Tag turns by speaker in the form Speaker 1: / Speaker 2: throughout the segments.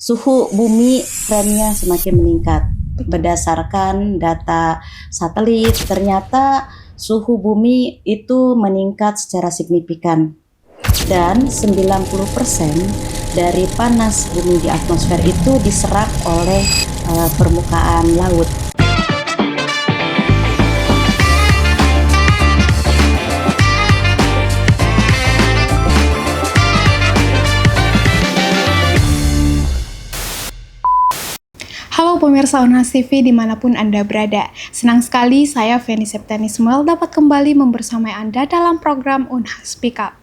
Speaker 1: Suhu bumi trennya semakin meningkat. Berdasarkan data satelit, ternyata suhu bumi itu meningkat secara signifikan. Dan 90% dari panas bumi di atmosfer itu diserap oleh permukaan laut.
Speaker 2: Halo pemirsa Unhas TV dimanapun Anda berada. Senang sekali saya Feni Septiani Ismail dapat kembali membersamai Anda dalam program Unhas Speak Up.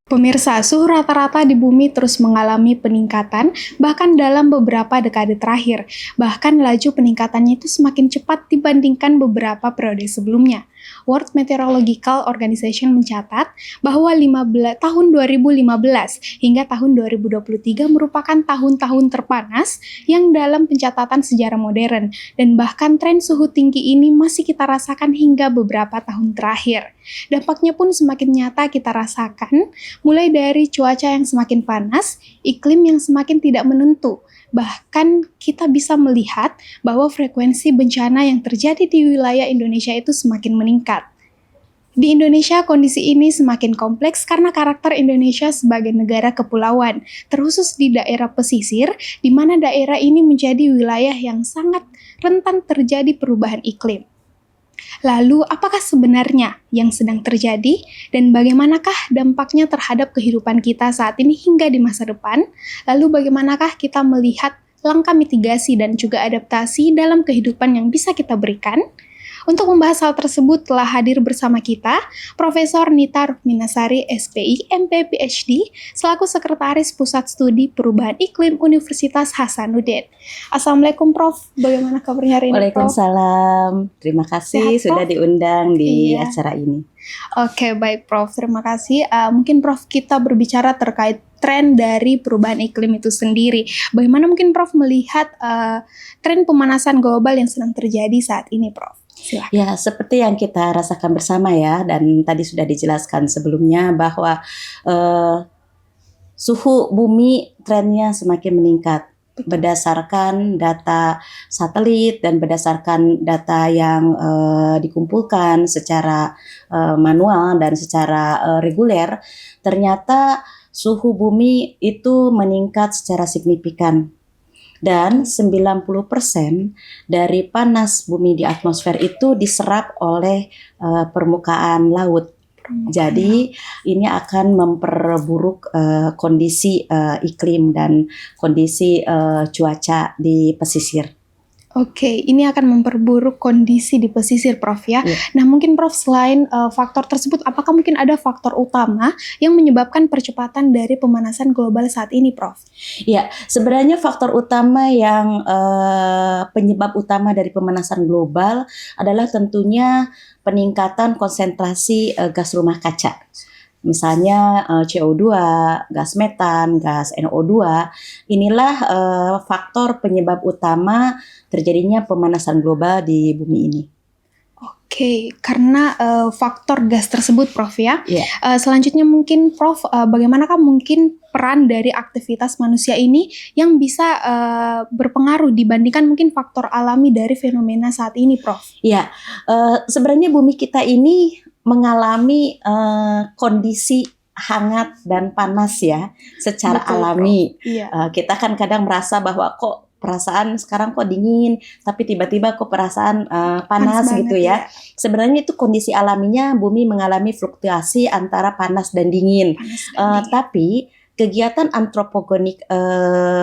Speaker 2: Pemirsa, suhu rata-rata di bumi terus mengalami peningkatan, bahkan dalam beberapa dekade terakhir. Bahkan laju peningkatannya itu semakin cepat dibandingkan beberapa periode sebelumnya. World Meteorological Organization mencatat bahwa tahun 2015 hingga tahun 2023 merupakan tahun-tahun terpanas yang dalam pencatatan sejarah modern, dan bahkan tren suhu tinggi ini masih kita rasakan hingga beberapa tahun terakhir. Dampaknya pun semakin nyata kita rasakan, mulai dari cuaca yang semakin panas, iklim yang semakin tidak menentu. Bahkan kita bisa melihat bahwa frekuensi bencana yang terjadi di wilayah Indonesia itu semakin meningkat. Di Indonesia, kondisi ini semakin kompleks karena karakter Indonesia sebagai negara kepulauan, terkhusus di daerah pesisir, di mana daerah ini menjadi wilayah yang sangat rentan terjadi perubahan iklim. Lalu, apakah sebenarnya yang sedang terjadi dan bagaimanakah dampaknya terhadap kehidupan kita saat ini hingga di masa depan? Lalu, bagaimanakah kita melihat langkah mitigasi dan juga adaptasi dalam kehidupan yang bisa kita berikan? Untuk membahas hal tersebut telah hadir bersama kita Profesor Nita Rukminasari, SPI, MP, PhD, selaku Sekretaris Pusat Studi Perubahan Iklim Universitas Hasanuddin. Assalamualaikum Prof, bagaimana kabarnya hari ini Prof?
Speaker 1: Waalaikumsalam, terima kasih
Speaker 2: Sehat,
Speaker 1: sudah
Speaker 2: Prof?
Speaker 1: diundang di
Speaker 2: Iya.
Speaker 1: acara ini.
Speaker 2: Oke, baik Prof, terima kasih. Mungkin Prof kita berbicara terkait tren dari perubahan iklim itu sendiri. Bagaimana mungkin Prof melihat tren pemanasan global yang sedang terjadi saat ini Prof? Silakan.
Speaker 1: Ya, seperti yang kita rasakan bersama ya, dan tadi sudah dijelaskan sebelumnya bahwa suhu bumi trennya semakin meningkat. Berdasarkan data satelit dan berdasarkan data yang dikumpulkan secara manual dan secara reguler, ternyata suhu bumi itu meningkat secara signifikan. Dan 90% dari panas bumi di atmosfer itu diserap oleh permukaan laut. Jadi ini akan memperburuk kondisi iklim dan kondisi cuaca di pesisir.
Speaker 2: Oke, ini akan memperburuk kondisi di pesisir, Prof ya.
Speaker 1: Iya.
Speaker 2: Nah, mungkin Prof selain faktor tersebut, apakah mungkin ada faktor utama yang menyebabkan percepatan dari pemanasan global saat ini, Prof?
Speaker 1: Ya, sebenarnya faktor utama yang penyebab utama dari pemanasan global adalah tentunya peningkatan konsentrasi gas rumah kaca. Misalnya CO2, gas metan, gas NO2, inilah faktor penyebab utama terjadinya pemanasan global di bumi ini.
Speaker 2: Oke, karena faktor gas tersebut, Prof ya.
Speaker 1: Iya.
Speaker 2: Selanjutnya mungkin Prof, bagaimanakah mungkin peran dari aktivitas manusia ini yang bisa berpengaruh dibandingkan mungkin faktor alami dari fenomena saat ini, Prof?
Speaker 1: Ya, sebenarnya bumi kita ini mengalami kondisi hangat dan panas ya, secara
Speaker 2: Betul,
Speaker 1: alami.
Speaker 2: Prof. Iya.
Speaker 1: Kita kan kadang merasa bahwa kok perasaan sekarang kok dingin, tapi tiba-tiba kok perasaan panas gitu
Speaker 2: banget,
Speaker 1: ya. Sebenarnya itu kondisi alaminya bumi mengalami fluktuasi antara panas dan dingin.
Speaker 2: Panas dan dingin.
Speaker 1: Tapi kegiatan antropogenik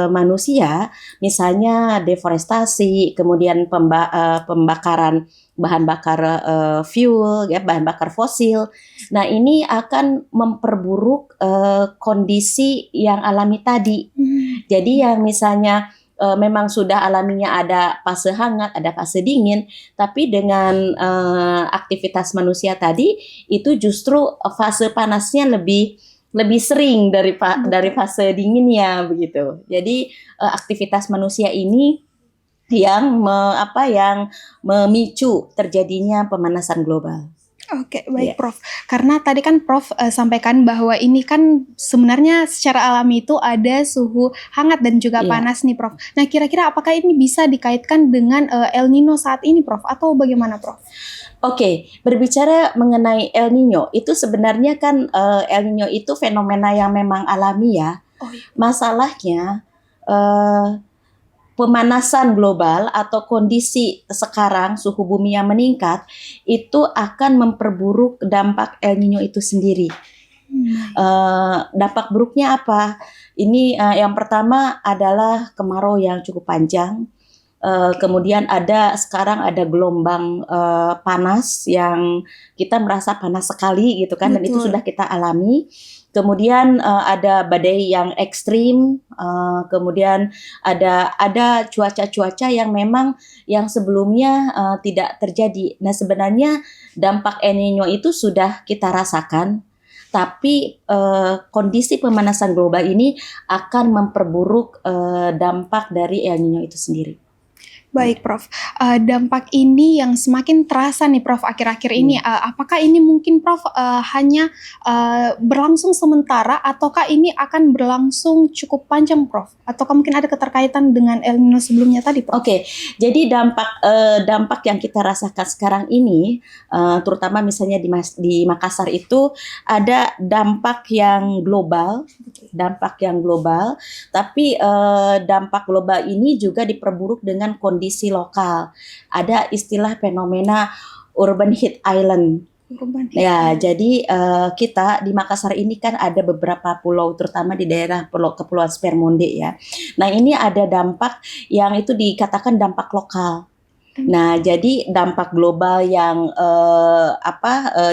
Speaker 1: manusia, misalnya deforestasi, kemudian pembakaran bahan bakar fuel, ya, bahan bakar fosil. Nah, ini akan memperburuk kondisi yang alami tadi. Jadi yang misalnya memang sudah alaminya ada fase hangat, ada fase dingin, tapi dengan aktivitas manusia tadi itu justru fase panasnya lebih sering dari fase dinginnya begitu. Jadi aktivitas manusia ini yang memicu terjadinya pemanasan global.
Speaker 2: Oke, baik
Speaker 1: Ya.
Speaker 2: Prof. Karena tadi kan Prof sampaikan bahwa ini kan sebenarnya secara alami itu ada suhu hangat dan juga
Speaker 1: Iya.
Speaker 2: panas nih Prof. Nah, kira-kira apakah ini bisa dikaitkan dengan El Nino saat ini Prof? Atau bagaimana Prof?
Speaker 1: Oke, berbicara mengenai El Nino, itu sebenarnya kan El Nino itu fenomena yang memang alami ya.
Speaker 2: Oh iya.
Speaker 1: Masalahnya pemanasan global atau kondisi sekarang suhu bumi yang meningkat itu akan memperburuk dampak El Nino itu sendiri. Dampak buruknya apa? Ini yang pertama adalah kemarau yang cukup panjang. Kemudian sekarang ada gelombang panas yang kita merasa panas sekali gitu kan, dan itu
Speaker 2: Betul.
Speaker 1: sudah kita alami. Kemudian ada badai yang ekstrim, kemudian ada cuaca-cuaca yang memang yang sebelumnya tidak terjadi. Nah, sebenarnya dampak El Nino itu sudah kita rasakan, tapi kondisi pemanasan global ini akan memperburuk dampak dari El Nino itu sendiri.
Speaker 2: Baik Prof, dampak ini yang semakin terasa nih Prof akhir-akhir ini, apakah ini mungkin Prof hanya berlangsung sementara ataukah ini akan berlangsung cukup panjang Prof? Ataukah mungkin ada keterkaitan dengan El Nino sebelumnya tadi Prof?
Speaker 1: Oke, jadi dampak yang kita rasakan sekarang ini, terutama misalnya di Makassar itu ada dampak yang global, tapi dampak global ini juga diperburuk dengan kondisi lokal. Ada istilah fenomena urban heat island. Ya, jadi kita di Makassar ini kan ada beberapa pulau, terutama di daerah Kepulauan Spermonde ya. Nah, ini ada dampak yang itu dikatakan dampak lokal. Nah, jadi dampak global yang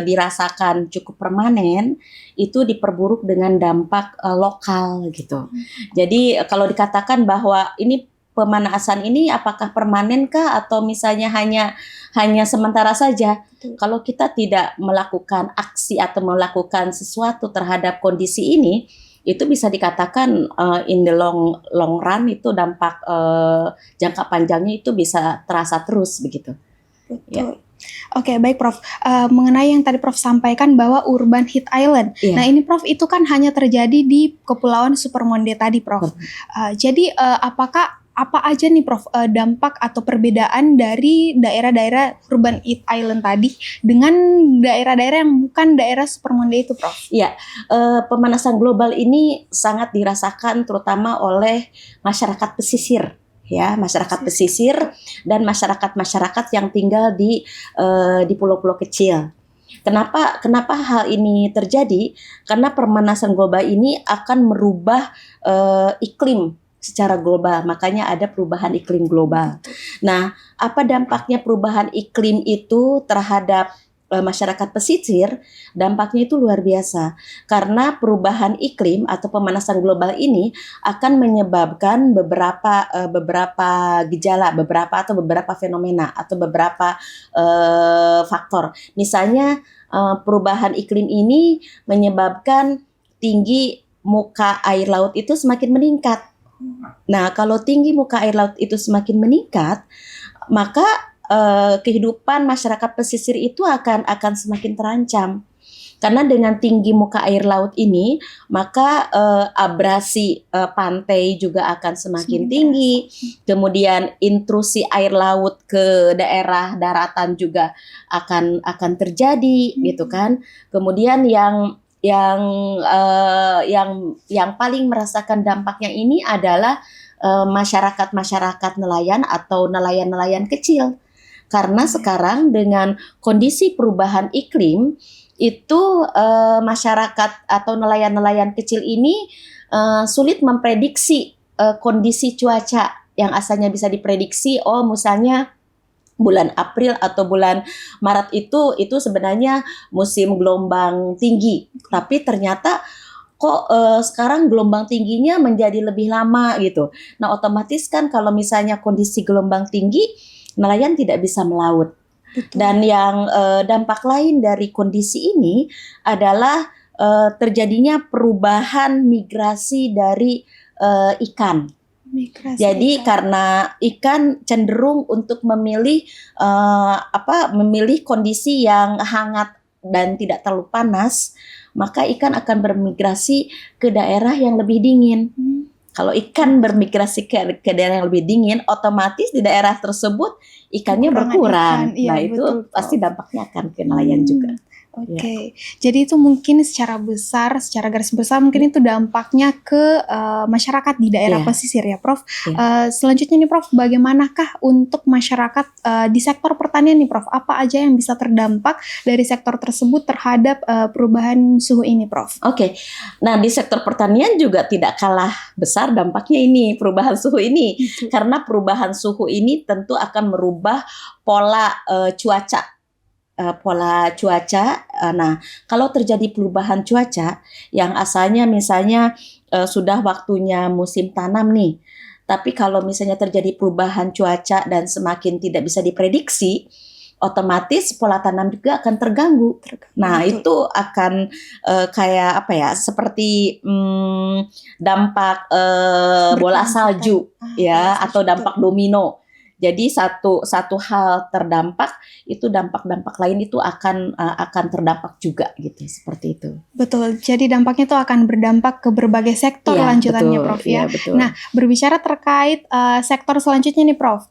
Speaker 1: dirasakan cukup permanen itu diperburuk dengan dampak lokal gitu. Jadi kalau dikatakan bahwa ini pemanasan ini apakah permanen kah atau misalnya hanya sementara saja? Kalau kita tidak melakukan aksi atau melakukan sesuatu terhadap kondisi ini, itu bisa dikatakan in the long run itu dampak jangka panjangnya itu bisa terasa terus begitu.
Speaker 2: Betul. Ya. Oke, baik Prof. Mengenai yang tadi Prof sampaikan bahwa urban heat island.
Speaker 1: Yeah.
Speaker 2: Nah, ini Prof itu kan hanya terjadi di Kepulauan Supermonde tadi Prof. Jadi apa aja nih Prof dampak atau perbedaan dari daerah-daerah urban heat island tadi dengan daerah-daerah yang bukan daerah Supermonde itu Prof?
Speaker 1: Iya, pemanasan global ini sangat dirasakan terutama oleh masyarakat pesisir. Ya, masyarakat pesisir dan masyarakat yang tinggal di pulau-pulau kecil. Kenapa hal ini terjadi? Karena pemanasan global ini akan merubah iklim secara global, makanya ada perubahan iklim global. Nah, apa dampaknya perubahan iklim itu terhadap masyarakat pesisir? Dampaknya itu luar biasa, karena perubahan iklim atau pemanasan global ini akan menyebabkan beberapa gejala, beberapa fenomena atau beberapa faktor. Misalnya perubahan iklim ini menyebabkan tinggi muka air laut itu semakin meningkat. Nah, kalau tinggi muka air laut itu semakin meningkat, maka kehidupan masyarakat pesisir itu akan semakin terancam. Karena dengan tinggi muka air laut ini, maka abrasi pantai juga akan semakin tinggi. Kemudian intrusi air laut ke daerah daratan juga akan terjadi, gitu kan. Kemudian yang paling merasakan dampaknya ini adalah masyarakat nelayan atau nelayan kecil. Karena sekarang dengan kondisi perubahan iklim itu masyarakat atau nelayan kecil ini sulit memprediksi kondisi cuaca yang asalnya bisa diprediksi. Oh, misalnya bulan April atau bulan Maret itu sebenarnya musim gelombang tinggi, tapi ternyata kok sekarang gelombang tingginya menjadi lebih lama gitu. Nah, otomatis kan kalau misalnya kondisi gelombang tinggi, nelayan tidak bisa melaut. Betul. Dan yang dampak lain dari kondisi ini adalah terjadinya perubahan migrasi dari ikan.
Speaker 2: Migrasi
Speaker 1: Jadi
Speaker 2: ikan.
Speaker 1: karena ikan cenderung untuk memilih kondisi yang hangat dan tidak terlalu panas, maka ikan akan bermigrasi ke daerah yang lebih dingin. Kalau ikan bermigrasi ke daerah yang lebih dingin, otomatis di daerah tersebut ikannya
Speaker 2: Kekurangan
Speaker 1: berkurang.
Speaker 2: ikan, iya
Speaker 1: Nah, itu
Speaker 2: betul,
Speaker 1: pasti
Speaker 2: Prof.
Speaker 1: dampaknya akan ke nelayan juga.
Speaker 2: Oke, jadi itu mungkin secara besar, secara garis besar mungkin itu dampaknya ke masyarakat di daerah
Speaker 1: Iya.
Speaker 2: pesisir ya, Prof.
Speaker 1: Iya.
Speaker 2: Selanjutnya nih, Prof, bagaimanakah untuk masyarakat di sektor pertanian nih, Prof? Apa aja yang bisa terdampak dari sektor tersebut terhadap perubahan suhu ini, Prof?
Speaker 1: Oke, nah di sektor pertanian juga tidak kalah besar dampaknya ini, perubahan suhu ini. Karena perubahan suhu ini tentu akan merubah pola cuaca. Nah, kalau terjadi perubahan cuaca yang asalnya misalnya sudah waktunya musim tanam nih, tapi kalau misalnya terjadi perubahan cuaca dan semakin tidak bisa diprediksi, otomatis pola tanam juga akan terganggu. Nah,
Speaker 2: Betul.
Speaker 1: itu akan kayak apa ya? Seperti dampak bola salju ya, atau dampak domino. Jadi satu hal terdampak, itu dampak-dampak lain itu akan terdampak juga gitu, seperti itu.
Speaker 2: Betul. Jadi dampaknya itu akan berdampak ke berbagai sektor lanjutannya,
Speaker 1: betul,
Speaker 2: Prof ya.
Speaker 1: betul.
Speaker 2: Nah, berbicara terkait sektor selanjutnya nih, Prof.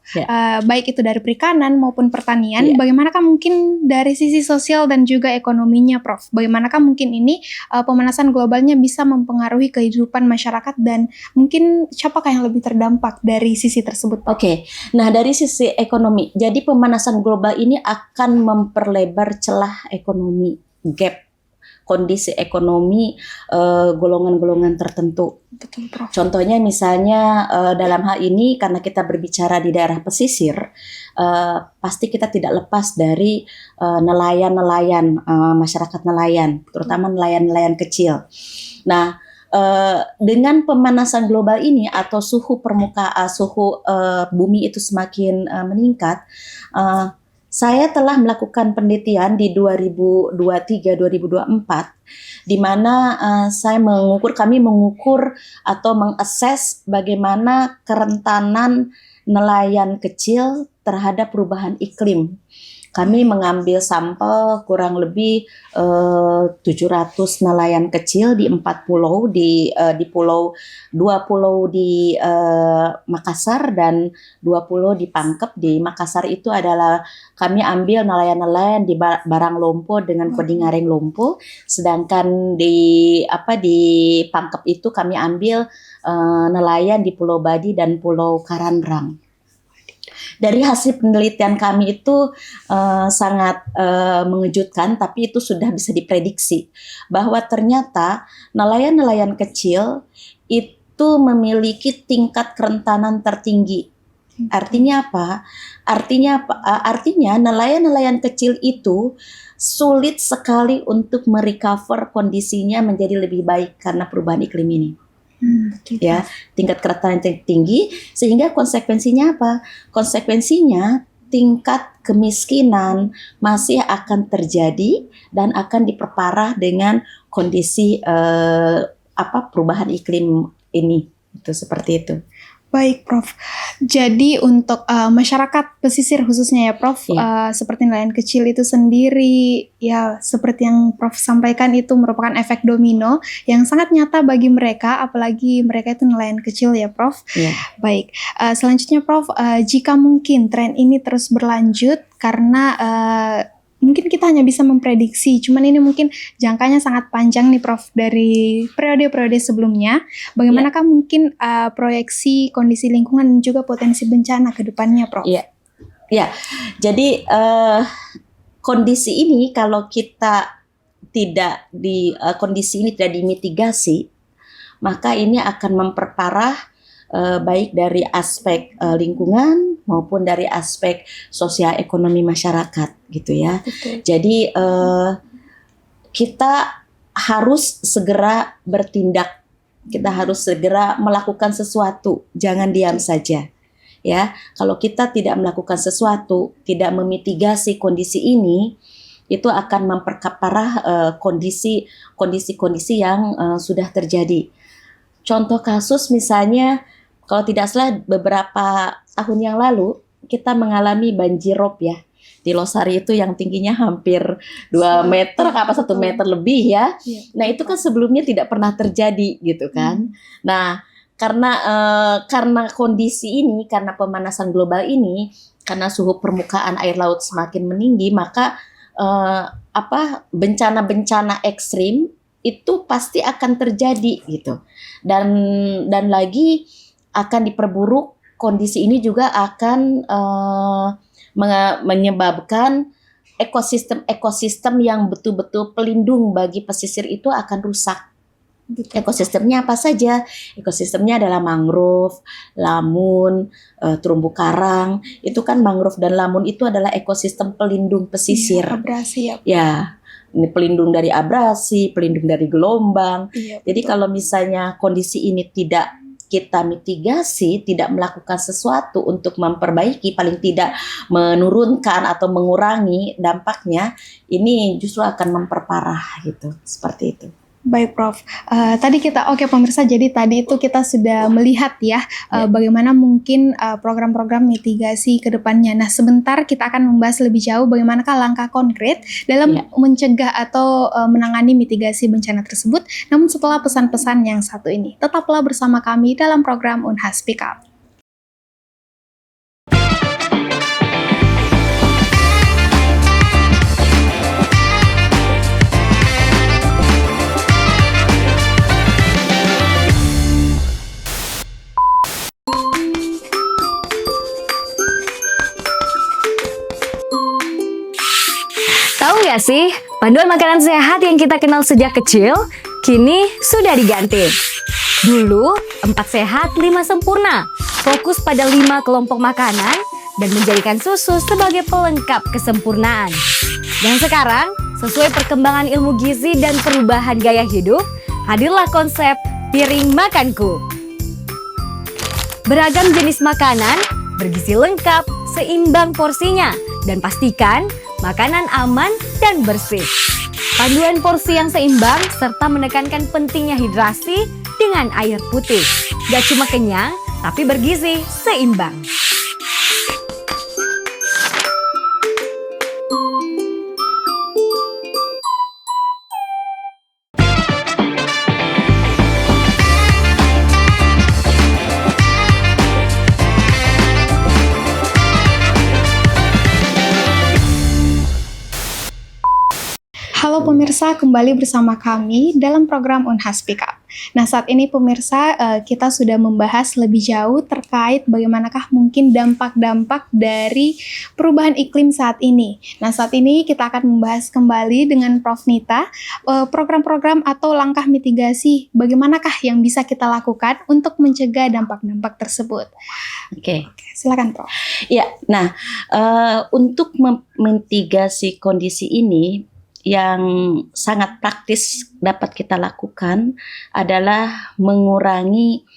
Speaker 2: Baik itu dari perikanan maupun pertanian, bagaimanakah mungkin dari sisi sosial dan juga ekonominya, Prof? Bagaimanakah mungkin ini pemanasan globalnya bisa mempengaruhi kehidupan masyarakat dan mungkin siapakah yang lebih terdampak dari sisi tersebut?
Speaker 1: Oke. Nah, dari sisi ekonomi, jadi pemanasan global ini akan memperlebar celah ekonomi, gap kondisi ekonomi golongan-golongan tertentu.
Speaker 2: Betul, Prof.
Speaker 1: Contohnya misalnya dalam hal ini karena kita berbicara di daerah pesisir, pasti kita tidak lepas dari nelayan-nelayan, masyarakat nelayan, terutama nelayan-nelayan kecil. Nah, dengan pemanasan global ini atau suhu bumi itu semakin meningkat, saya telah melakukan penelitian di 2023-2024 di mana kami mengukur atau mengakses bagaimana kerentanan nelayan kecil terhadap perubahan iklim. Kami mengambil sampel kurang lebih 700 nelayan kecil di 4 pulau, di pulau 2 pulau di Makassar dan 2 pulau di Pangkep. Di Makassar itu adalah kami ambil nelayan-nelayan di Barang Lompo dengan Kodingareng Lompo, sedangkan di Pangkep itu kami ambil nelayan di Pulau Badi dan Pulau Karangrang. Dari hasil penelitian kami itu sangat mengejutkan, tapi itu sudah bisa diprediksi bahwa ternyata nelayan-nelayan kecil itu memiliki tingkat kerentanan tertinggi. Artinya apa? Artinya nelayan-nelayan kecil itu sulit sekali untuk merecover kondisinya menjadi lebih baik karena perubahan iklim ini. Ya, tingkat kerentanan tinggi, sehingga konsekuensinya apa? Konsekuensinya tingkat kemiskinan masih akan terjadi dan akan diperparah dengan kondisi perubahan iklim ini. Itu seperti itu.
Speaker 2: Baik, Prof. Jadi untuk masyarakat pesisir khususnya ya, Prof, seperti nelayan kecil itu sendiri, ya seperti yang Prof sampaikan itu merupakan efek domino yang sangat nyata bagi mereka, apalagi mereka itu nelayan kecil ya, Prof. Baik, selanjutnya Prof, jika mungkin tren ini terus berlanjut karena mungkin kita hanya bisa memprediksi, cuman ini mungkin jangkanya sangat panjang nih, Prof, dari periode-periode sebelumnya. Bagaimanakah mungkin proyeksi kondisi lingkungan dan juga potensi bencana ke depannya, Prof?
Speaker 1: Ya. Jadi kondisi ini kalau kita kondisi ini tidak dimitigasi, maka ini akan memperparah baik dari aspek lingkungan maupun dari aspek sosial ekonomi masyarakat gitu ya.
Speaker 2: Betul.
Speaker 1: Jadi kita harus segera bertindak, kita harus segera melakukan sesuatu, jangan diam saja. Ya, kalau kita tidak melakukan sesuatu, tidak memitigasi kondisi ini, itu akan memperparah kondisi-kondisi yang sudah terjadi. Contoh kasus misalnya Kalau tidak salah beberapa tahun yang lalu kita mengalami banjirop ya. Di Losari itu yang tingginya hampir 2 meter apa 1 meter lebih ya. Nah, itu kan sebelumnya tidak pernah terjadi gitu kan. Nah, karena kondisi ini, karena pemanasan global ini, karena suhu permukaan air laut semakin meninggi, maka bencana-bencana ekstrim itu pasti akan terjadi gitu. Dan lagi akan diperburuk, kondisi ini juga akan menyebabkan ekosistem yang betul-betul pelindung bagi pesisir itu akan rusak. Ekosistemnya apa saja? Ekosistemnya adalah mangrove, lamun, terumbu karang. Itu kan mangrove dan lamun itu adalah ekosistem pelindung pesisir.
Speaker 2: Abrasi ya.
Speaker 1: Ya, ini pelindung dari abrasi, pelindung dari gelombang. Jadi kalau misalnya kondisi ini tidak kita mitigasi, tidak melakukan sesuatu untuk memperbaiki, paling tidak menurunkan atau mengurangi dampaknya, ini justru akan memperparah gitu, seperti itu.
Speaker 2: Baik Prof, tadi pemirsa, jadi tadi itu kita sudah melihat ya bagaimana mungkin program-program mitigasi ke depannya. Nah, sebentar kita akan membahas lebih jauh bagaimanakah langkah konkret dalam mencegah atau menangani mitigasi bencana tersebut. Namun setelah pesan-pesan yang satu ini, tetaplah bersama kami dalam program Unhas Speak Up.
Speaker 3: Tahu nggak sih, panduan makanan sehat yang kita kenal sejak kecil, kini sudah diganti. Dulu, 4 sehat, 5 sempurna, fokus pada 5 kelompok makanan, dan menjadikan susu sebagai pelengkap kesempurnaan. Dan sekarang, sesuai perkembangan ilmu gizi dan perubahan gaya hidup, hadirlah konsep piring makanku. Beragam jenis makanan, bergizi lengkap, seimbang porsinya, dan pastikan makanan aman dan bersih. Panduan porsi yang seimbang serta menekankan pentingnya hidrasi dengan air putih. Gak cuma kenyang, tapi bergizi seimbang.
Speaker 2: Halo pemirsa, kembali bersama kami dalam program Unhas Speak Up. Nah, saat ini pemirsa, kita sudah membahas lebih jauh terkait bagaimanakah mungkin dampak-dampak dari perubahan iklim saat ini. Nah, saat ini kita akan membahas kembali dengan Prof. Nita, program-program atau langkah mitigasi bagaimanakah yang bisa kita lakukan untuk mencegah dampak-dampak tersebut.
Speaker 1: Oke.
Speaker 2: Silakan Prof.
Speaker 1: Ya, nah untuk memitigasi kondisi ini, yang sangat praktis dapat kita lakukan adalah mengurangi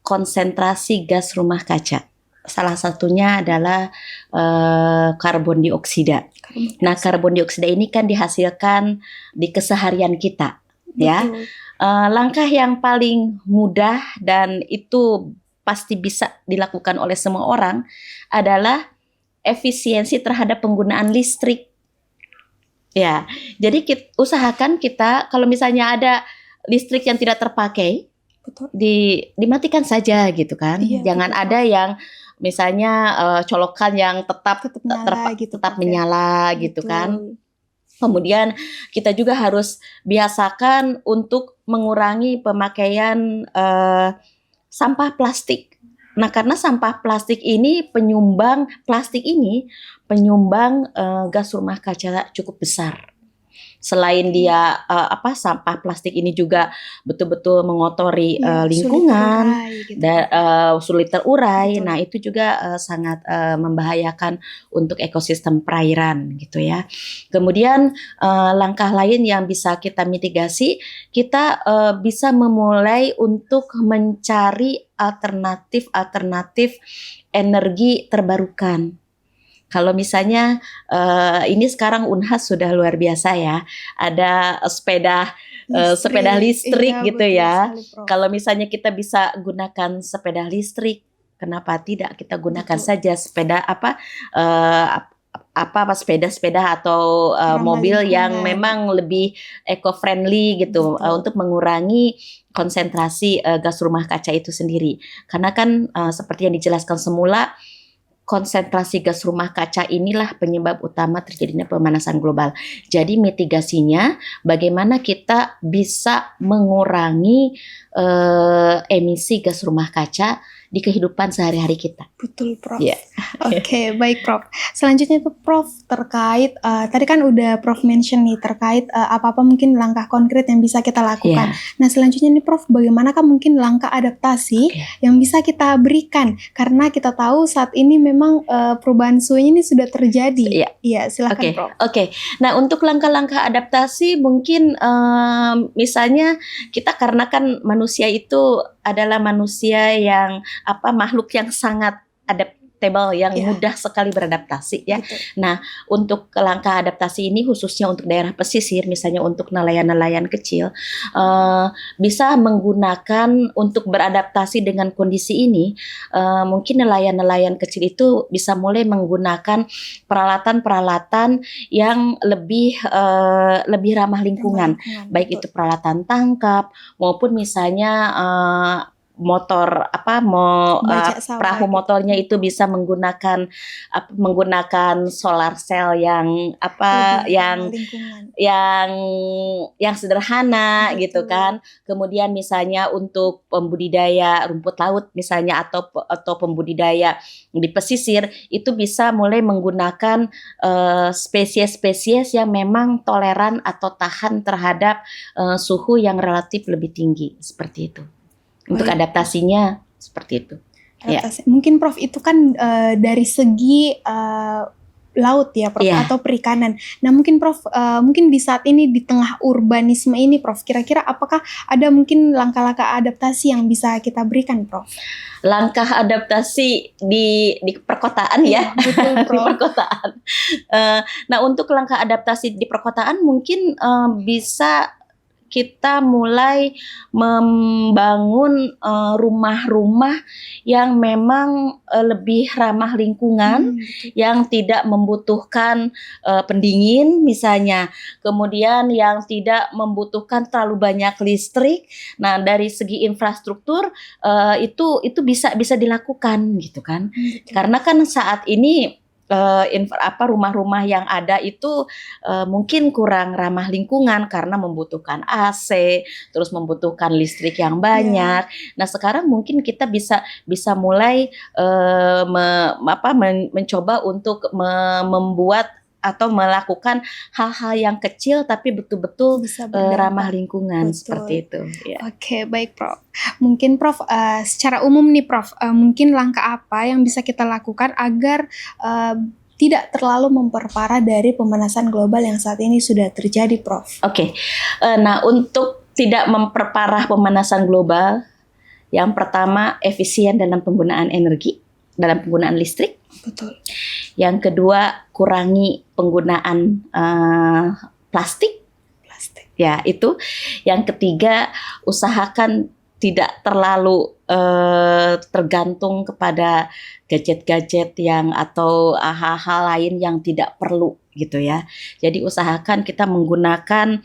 Speaker 1: konsentrasi gas rumah kaca. Salah satunya adalah karbon dioksida. Nah, karbon dioksida ini kan dihasilkan di keseharian kita, ya. Langkah yang paling mudah dan itu pasti bisa dilakukan oleh semua orang adalah efisiensi terhadap penggunaan listrik. Ya, jadi usahakan kita kalau misalnya ada listrik yang tidak terpakai, dimatikan saja gitu kan. Jangan ada yang misalnya colokan yang tetap menyala gitu kan. Kemudian kita juga harus biasakan untuk mengurangi pemakaian sampah plastik. Nah, karena sampah plastik ini penyumbang gas rumah kaca cukup besar. Selain dia sampah plastik ini juga betul-betul mengotori lingkungan dan sulit terurai. Nah, itu juga sangat membahayakan untuk ekosistem perairan gitu ya. Kemudian langkah lain yang bisa kita mitigasi, kita bisa memulai untuk mencari alternatif energi terbarukan. Kalau misalnya ini sekarang Unhas sudah luar biasa ya, ada sepeda listrik
Speaker 2: iya,
Speaker 1: gitu
Speaker 2: betul
Speaker 1: ya.
Speaker 2: sekali, Prof.
Speaker 1: Kalau misalnya kita bisa gunakan sepeda listrik, kenapa tidak kita gunakan
Speaker 2: Betul.
Speaker 1: saja sepeda sepeda-sepeda atau
Speaker 2: Ramah
Speaker 1: mobil yang
Speaker 2: lingkungan.
Speaker 1: memang lebih eco-friendly gitu,
Speaker 2: Betul.
Speaker 1: untuk mengurangi konsentrasi gas rumah kaca itu sendiri. Karena kan seperti yang dijelaskan semula, konsentrasi gas rumah kaca inilah penyebab utama terjadinya pemanasan global. Jadi mitigasinya bagaimana kita bisa mengurangi emisi gas rumah kaca di kehidupan sehari-hari kita.
Speaker 2: Betul, Prof.
Speaker 1: Iya.
Speaker 2: Oke, baik, Prof. Selanjutnya itu Prof terkait tadi kan udah Prof mention nih terkait apa-apa mungkin langkah konkret yang bisa kita lakukan.
Speaker 1: Iya.
Speaker 2: Nah, selanjutnya nih Prof, bagaimanakah mungkin langkah adaptasi yang bisa kita berikan? Karena kita tahu saat ini memang perubahan suhu ini sudah terjadi.
Speaker 1: Iya.
Speaker 2: Iya, silakan
Speaker 1: Oke.
Speaker 2: Prof.
Speaker 1: Oke. Nah, untuk langkah-langkah adaptasi mungkin misalnya kita karena kan manusia itu adalah manusia yang makhluk yang sangat adaptable, yang
Speaker 2: Iya.
Speaker 1: mudah sekali beradaptasi ya.
Speaker 2: Betul.
Speaker 1: Nah, untuk langkah adaptasi ini khususnya untuk daerah pesisir, misalnya untuk nelayan-nelayan kecil, bisa menggunakan untuk beradaptasi dengan kondisi ini. Mungkin nelayan-nelayan kecil itu bisa mulai menggunakan peralatan-peralatan yang lebih ramah lingkungan, baik itu peralatan tangkap maupun misalnya motor
Speaker 2: Bajak sawah
Speaker 1: perahu
Speaker 2: gitu.
Speaker 1: motornya itu bisa menggunakan solar cell yang
Speaker 2: Lebih
Speaker 1: yang
Speaker 2: ramah lingkungan.
Speaker 1: yang sederhana
Speaker 2: Betul.
Speaker 1: gitu kan. Kemudian misalnya untuk pembudidaya rumput laut misalnya atau pembudidaya di pesisir itu bisa mulai menggunakan spesies-spesies yang memang toleran atau tahan terhadap suhu yang relatif lebih tinggi seperti itu. Untuk
Speaker 2: Baik.
Speaker 1: adaptasinya seperti itu. Ya.
Speaker 2: Adaptasi. Mungkin Prof itu kan dari segi laut ya Prof,
Speaker 1: Iya.
Speaker 2: atau perikanan. Nah mungkin Prof, mungkin di saat ini di tengah urbanisme ini Prof, kira-kira apakah ada mungkin langkah-langkah adaptasi yang bisa kita berikan Prof?
Speaker 1: Langkah adaptasi di perkotaan ya.
Speaker 2: Betul
Speaker 1: Di
Speaker 2: Prof.
Speaker 1: perkotaan. Nah, untuk langkah adaptasi di perkotaan mungkin bisa kita mulai membangun rumah-rumah yang memang lebih ramah lingkungan,
Speaker 2: Betul.
Speaker 1: yang tidak membutuhkan pendingin misalnya, kemudian yang tidak membutuhkan terlalu banyak listrik. Nah, dari segi infrastruktur itu bisa dilakukan gitu kan.
Speaker 2: Betul.
Speaker 1: Karena kan saat ini rumah-rumah yang ada itu mungkin kurang ramah lingkungan karena membutuhkan AC, terus membutuhkan listrik yang banyak. Nah, sekarang mungkin kita bisa mulai mencoba untuk membuat atau melakukan hal-hal yang kecil tapi betul-betul
Speaker 2: Bisa berdampak.
Speaker 1: ramah lingkungan.
Speaker 2: Betul.
Speaker 1: Seperti itu. Ya.
Speaker 2: Oke, baik Prof. Mungkin Prof, secara umum nih Prof, mungkin langkah apa yang bisa kita lakukan agar tidak terlalu memperparah dari pemanasan global yang saat ini sudah terjadi Prof?
Speaker 1: Oke. Nah, untuk tidak memperparah pemanasan global, yang pertama efisien dalam penggunaan energi, dalam penggunaan listrik.
Speaker 2: Betul.
Speaker 1: Yang kedua, kurangi penggunaan plastik. Ya, itu. Yang ketiga, usahakan tidak terlalu tergantung kepada gadget-gadget atau hal-hal lain yang tidak perlu gitu ya. Jadi usahakan kita menggunakan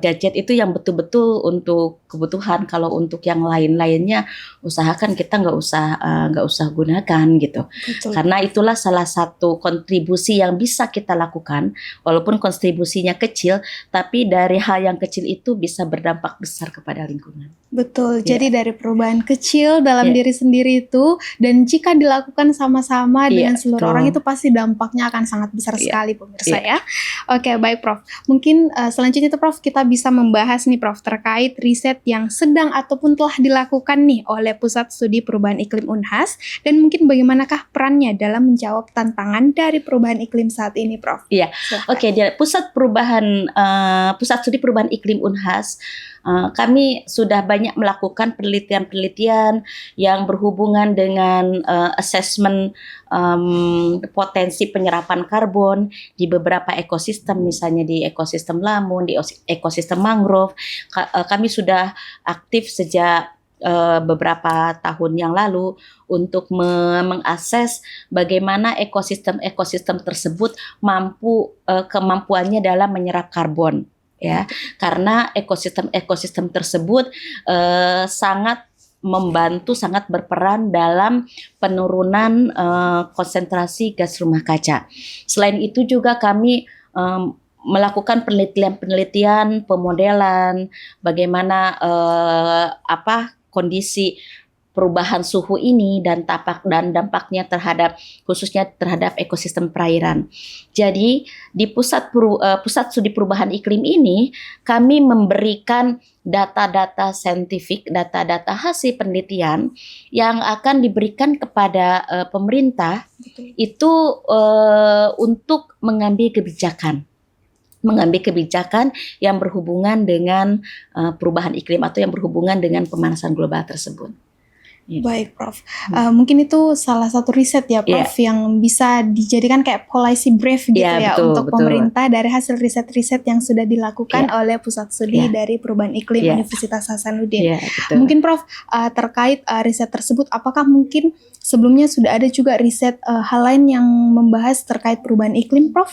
Speaker 1: gadget itu yang betul-betul untuk kebutuhan. Kalau untuk yang lain-lainnya usahakan kita nggak usah gunakan gitu.
Speaker 2: Betul.
Speaker 1: Karena itulah salah satu kontribusi yang bisa kita lakukan, walaupun kontribusinya kecil, tapi dari hal yang kecil itu bisa berdampak besar kepada lingkungan.
Speaker 2: Betul, jadi dari perubahan kecil dalam diri sendiri itu, dan jika dilakukan sama-sama dengan seluruh orang itu pasti dampaknya akan sangat besar sekali pemirsa ya. Oke, baik Prof. Mungkin selanjutnya itu Prof, kita bisa membahas nih Prof terkait riset yang sedang ataupun telah dilakukan nih oleh Pusat Studi Perubahan Iklim Unhas, dan mungkin bagaimanakah perannya dalam menjawab tantangan dari perubahan iklim saat ini Prof?
Speaker 1: Iya, oke, Pusat Studi Perubahan Iklim Unhas kami sudah banyak melakukan penelitian-penelitian yang berhubungan dengan assessment potensi penyerapan karbon di beberapa ekosistem, misalnya di ekosistem lamun, di ekosistem mangrove. Kami sudah aktif sejak beberapa tahun yang lalu untuk mengakses bagaimana ekosistem tersebut kemampuannya dalam menyerap karbon, ya, karena ekosistem tersebut sangat membantu, sangat berperan dalam penurunan konsentrasi gas rumah kaca. Selain itu juga kami melakukan penelitian, pemodelan bagaimana kondisi perubahan suhu ini dan dampaknya khususnya terhadap ekosistem perairan. Jadi di pusat studi perubahan iklim ini kami memberikan data-data saintifik, data-data hasil penelitian yang akan diberikan kepada pemerintah. Betul. Itu untuk mengambil kebijakan yang berhubungan dengan perubahan iklim atau yang berhubungan dengan pemanasan global tersebut.
Speaker 2: Baik, Prof. Mungkin itu salah satu riset ya, Prof, yang bisa dijadikan kayak policy brief gitu betul, untuk pemerintah dari hasil riset-riset yang sudah dilakukan oleh Pusat Studi dari Perubahan Iklim Universitas Hasanuddin. Mungkin, Prof, terkait riset tersebut, apakah mungkin sebelumnya sudah ada juga riset hal lain yang membahas terkait perubahan iklim, Prof?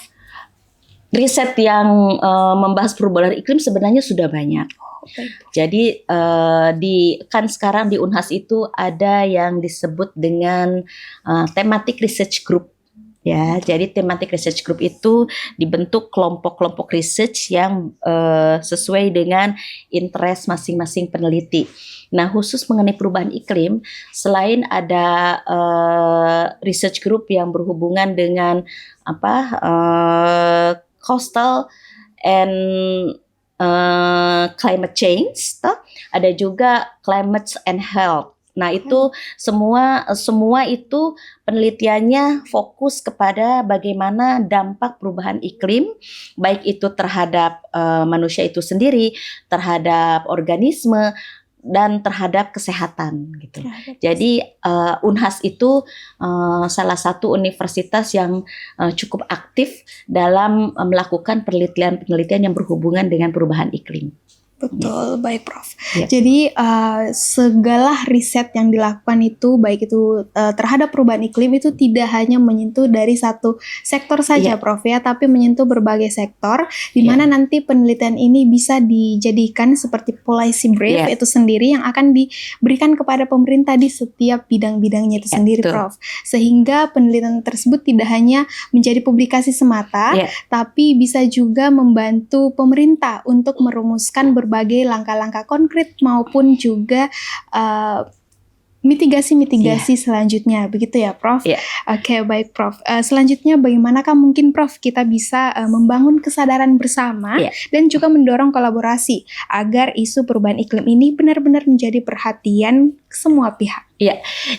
Speaker 1: Riset yang membahas perubahan iklim sebenarnya sudah banyak. Jadi kan sekarang di Unhas itu ada yang disebut dengan thematic research group. Ya, jadi thematic research group itu dibentuk kelompok-kelompok research yang sesuai dengan interest masing-masing peneliti. Nah, khusus mengenai perubahan iklim, selain ada research group yang berhubungan dengan coastal and climate change, ada juga climate and health. Nah, itu semua itu penelitiannya fokus kepada bagaimana dampak perubahan iklim, baik itu terhadap manusia itu sendiri, terhadap organisme, dan terhadap kesehatan gitu. Jadi Unhas itu salah satu universitas yang cukup aktif dalam melakukan penelitian yang berhubungan dengan perubahan iklim.
Speaker 2: Betul, baik, Prof. Jadi segala riset yang dilakukan itu, baik itu terhadap perubahan iklim, itu tidak hanya menyentuh dari satu sektor saja, Prof, ya, tapi menyentuh berbagai sektor, di mana nanti penelitian ini bisa dijadikan seperti policy brief itu sendiri yang akan diberikan kepada pemerintah di setiap bidang-bidangnya itu sendiri, Prof. Sehingga penelitian tersebut tidak hanya menjadi publikasi semata, tapi bisa juga membantu pemerintah untuk merumuskan berbagai langkah-langkah konkret maupun juga mitigasi-mitigasi selanjutnya, begitu ya, Prof? Oke, baik, Prof. Selanjutnya bagaimanakah mungkin, Prof, kita bisa membangun kesadaran bersama dan juga mendorong kolaborasi agar isu perubahan iklim ini benar-benar menjadi perhatian semua pihak?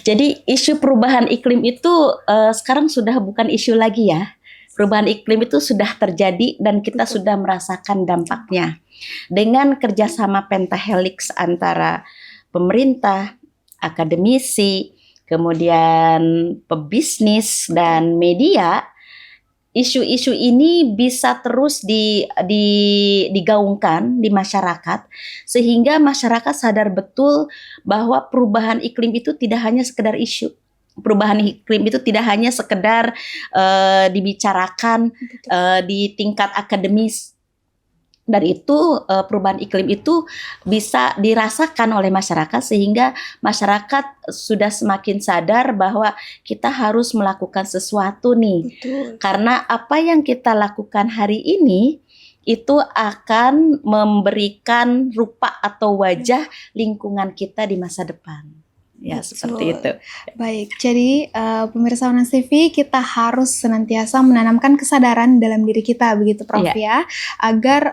Speaker 1: Jadi isu perubahan iklim itu sekarang sudah bukan isu lagi ya. Perubahan iklim itu sudah terjadi dan kita sudah merasakan dampaknya. Dengan kerjasama pentahelix antara pemerintah, akademisi, kemudian pebisnis dan media, isu-isu ini bisa terus digaungkan di masyarakat sehingga masyarakat sadar betul bahwa perubahan iklim itu tidak hanya sekedar isu. Perubahan iklim itu tidak hanya sekedar dibicarakan di tingkat akademis. Dan itu perubahan iklim itu bisa dirasakan oleh masyarakat sehingga masyarakat sudah semakin sadar bahwa kita harus melakukan sesuatu nih. Betul. Karena apa yang kita lakukan hari ini itu akan memberikan rupa atau wajah lingkungan kita di masa depan. Ya, betul. Seperti itu.
Speaker 2: Baik, jadi pemirsa Unhas TV, kita harus senantiasa menanamkan kesadaran dalam diri kita, begitu, Prof, ya, agar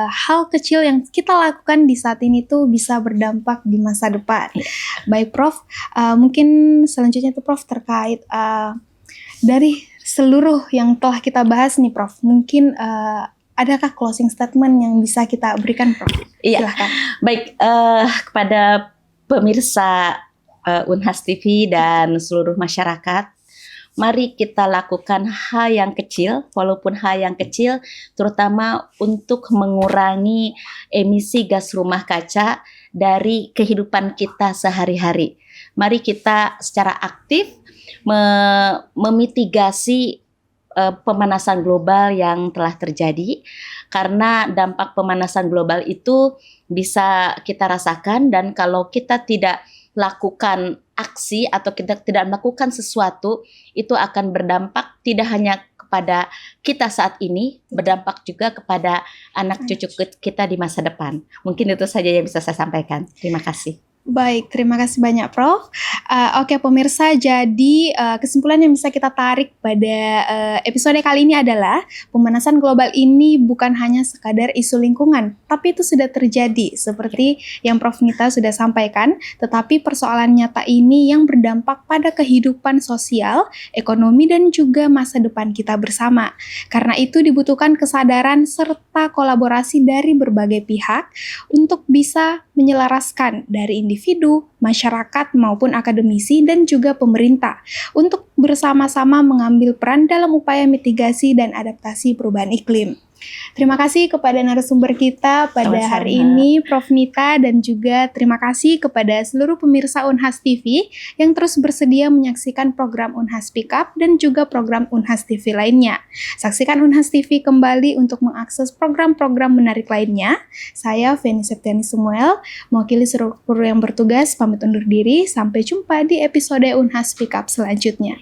Speaker 2: hal kecil yang kita lakukan di saat ini tuh bisa berdampak di masa depan. Baik, Prof, mungkin selanjutnya tuh, Prof, terkait dari seluruh yang telah kita bahas nih, Prof, mungkin adakah closing statement yang bisa kita berikan, Prof?
Speaker 1: Iya.
Speaker 2: Silahkan.
Speaker 1: Baik, kepada pemirsa Unhas TV dan seluruh masyarakat, mari kita lakukan hal yang kecil, walaupun hal yang kecil, terutama untuk mengurangi emisi gas rumah kaca dari kehidupan kita sehari-hari. Mari kita secara aktif memitigasi pemanasan global yang telah terjadi, karena dampak pemanasan global itu bisa kita rasakan, dan kalau kita tidak lakukan aksi atau kita tidak melakukan sesuatu, itu akan berdampak tidak hanya kepada kita saat ini, berdampak juga kepada anak cucu kita di masa depan. Mungkin itu saja yang bisa saya sampaikan. Terima kasih.
Speaker 2: Baik, terima kasih banyak Prof. Oke pemirsa, jadi kesimpulan yang bisa kita tarik pada episode kali ini adalah pemanasan global ini bukan hanya sekadar isu lingkungan, tapi itu sudah terjadi seperti yang Prof Nita sudah sampaikan, tetapi persoalan nyata ini yang berdampak pada kehidupan sosial, ekonomi, dan juga masa depan kita bersama. Karena itu dibutuhkan kesadaran serta kolaborasi dari berbagai pihak untuk bisa menyelaraskan dari individu, masyarakat, maupun akademisi dan juga pemerintah untuk bersama-sama mengambil peran dalam upaya mitigasi dan adaptasi perubahan iklim. Terima kasih kepada narasumber kita pada hari ini, Prof Nita, dan juga terima kasih kepada seluruh pemirsa Unhas TV yang terus bersedia menyaksikan program Unhas Speak Up dan juga program Unhas TV lainnya. Saksikan Unhas TV kembali untuk mengakses program-program menarik lainnya. Saya Feni Septiani Samuel, mewakili seluruh kru yang bertugas, pamit undur diri. Sampai jumpa di episode Unhas Speak Up selanjutnya.